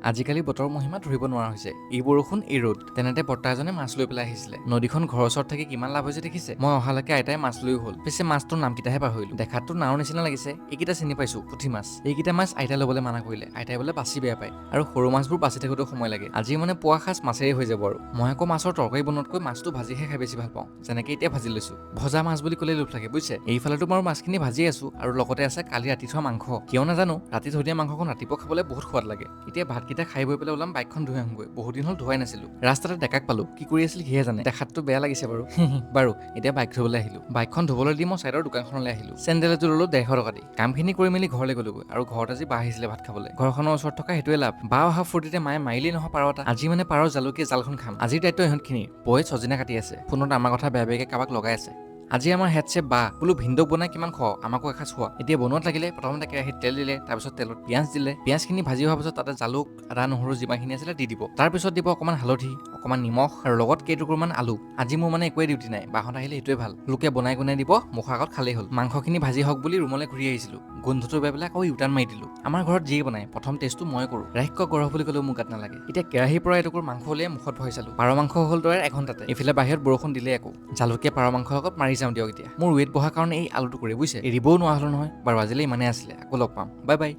আজিকালি বতৰ মহিমা ধৰিব নোৱাৰা হৈছে। এই বৰষুণ এই ৰ'দ। তেনেতে বৰ্তা এজনে মাছ লৈ পেলাই আহিছিলে। নদীখন ঘৰৰ ওচৰত থাকি কিমান লাভ হৈছে দেখিছে। মই অহালৈকে আইতাই মাছ লৈ হ'ল। পিছে মাছটোৰ নামকেইটাহে পাহৰিলো। দেখাততো নাওৰ নিচিনা লাগিছে। এইকেইটা চিনি পাইছো, পুঠি মাছ। এইকেইটা মাছ আইতাই ল'বলৈ মানা কৰিলে। আইতাই বোলে বাচি বেয়া পায় আৰু সৰু মাছবোৰ বাচি থাকোঁতেও সময় লাগে। আজি মানে পোৱা সাজ মাছেৰে হৈ যাব আৰু। মই আকৌ মাছৰ তৰকাৰী বনোৱাতকৈ মাছটো ভাজিহে খাই বেছি ভাল পাওঁ। যেনেকে এতিয়া ভাজি লৈছো। ভজা মাছ বুলি ক'লে লোভ লাগে বুজিছে। এইফালেতো বাৰু মাছখিনি ভাজি আছো আৰু লগতে আছে কালি ৰাতি থোৱা মাংস। কিয় নাজানো ৰাতি থৈ দিয়া মাংসকণ ৰাতিপুৱা খাবলৈ বহুত সোৱাদ লাগে। এতিয়া ভাতকেইটা খাই বৈ পেলাই ওলাম বাইকখন ধুই আহোঁগৈ। বহুত দিন হ'ল ধুৱাই নাছিলো। ৰাস্তাতে ডেকাক পালো। কি কৰি আছিল সিহে জানে। দেখাতটো বেয়া লাগিছে বাৰু। বাৰু এতিয়া বাইক ধুবলৈ আহিলো। বাইকখন ধুবলৈ দি মই চাইডৰ দোকানখনলৈ আহিলো। চেণ্ডেল এযোৰ ল'লো 150 টকা দি। কামখিনি কৰি মেলি ঘৰলৈ গ'লোগৈ আৰু ঘৰত আজি বা আহিছিলে ভাত খাবলৈ। ঘৰখনৰ ওচৰত থকা সেইটোৱে লাভ। বা অহা ফূৰ্তিতে মায়ে মাৰিলেই নহয় পাৰ এটা। আজি মানে পাৰৰ জালুকীয়া জালখন খাম। আজিৰ দায়িত্ব ইহঁতখিনি। বৌয়ে ছজিনা কাটি আছে। ফোনত আমাৰ কথা বেয়া বেয়াকে কাৰোবাক লগাই আছে। আজি আমাৰ হেডছেপ বা বোলো ভিন্দক বনাই কিমান খোৱাও আমাকো এসাঁজ খোৱা। এতিয়া বনোৱাত লাগিলে প্ৰথমতে কেৰাহীত তেল দিলে, তাৰপিছত তেলত পিঁয়াজ দিলে। পিঁয়াজখিনি ভাজি হোৱাৰ পিছত তাতে জালুক, আদা, নহৰু যিমানখিনি আছিলে দি দিব। তাৰপিছত দিব অকণমান হালধি, অকণমান নিমখ আৰু লগত কেইটুকুৰমান আলু। আজি মোৰ মানে একোৱে ডিউটি নাই। বাহঁত আহিলে সেইটোৱে ভাল। লোকে বনাই গুনাই দিব, মুখৰ আগত খালেই হ'ল। মাংসখিনি ভাজি হওক বুলি ৰুমলৈ ঘূৰি আহিছিলো। গোন্ধটো পাই পেলাই আকৌ ইউটাৰ্ণ মাৰি দিলো। আমাৰ ঘৰত যিয়ে বনাই প্ৰথম টেষ্টটো মই কৰোঁ। ৰাক্ষস গৰহ বুলি ক'লেও মোৰ গাত নালাগে। এতিয়া কেৰাহীৰ পৰা এটুকুৰ মাংস উলিয়াই মুখত ভৰাই চালো। পাৰ মাংস হ'ল তৈয়াৰ এঘণ্টাতে। এইফালে বাহিৰত বৰষুণ দিলে আকৌ। জালুকীয়া পাৰ মাংসৰ লগত মাৰি যাওঁ দিয়ক এতিয়া। মোৰ ৱেইট বঢ়াৰ কাৰণে এই আলুটো কৰে বুজিছে। এৰিবও নোৱাৰা হলো নহয়। বাৰু আজিলৈ ইমানেই আছিলে। আকৌ লগ পাম। Bye bye.